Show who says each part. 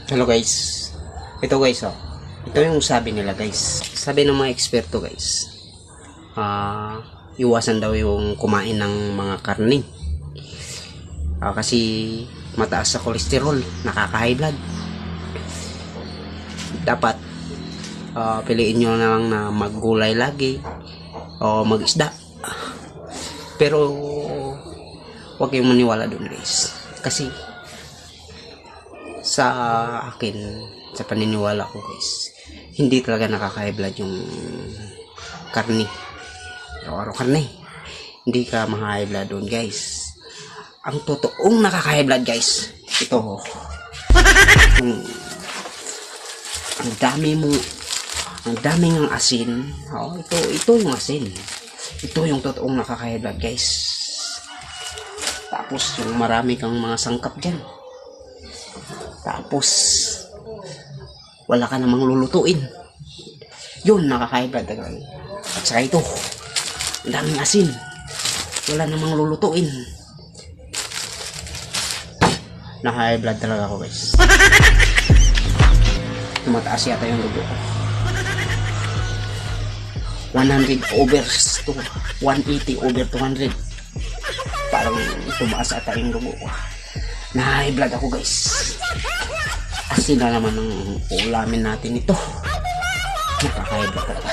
Speaker 1: Hello guys. Ito guys, oh. Ito yung sabi nila guys. Sabi ng mga eksperto guys. Iwasan daw yung kumain ng mga karne. Kasi mataas sa kolesterol, nakaka-high blood. Dapat piliin nyo na lang na maggulay lagi o mag-isda. Pero huwag kayong maniwala dun guys. Kasi sa akin, sa paniniwala ko guys, hindi talaga nakaka-high blood yung karne. Araw-araw karne. Hindi ka ma-high blood doon guys. Ang totoong nakaka-high blood guys, ito. Ang dami ng asin. Ito yung asin. Ito yung totoong nakaka-high blood guys. Tapos yung marami kang mga sangkap dyan. Tapos wala ka namang lulutuin. Yun, nakaka-high blood talaga. At saka ito, ang daming asin. Wala namang lulutuin. Naka-high blood talaga ako guys. Tumataas yata yung dugo ko. 100 over 180 over 200. Parang tumaas ata yung dugo ko. Na-high blood ako guys. Asin na naman ang ulamin natin ito. Nakaka-high blood talaga.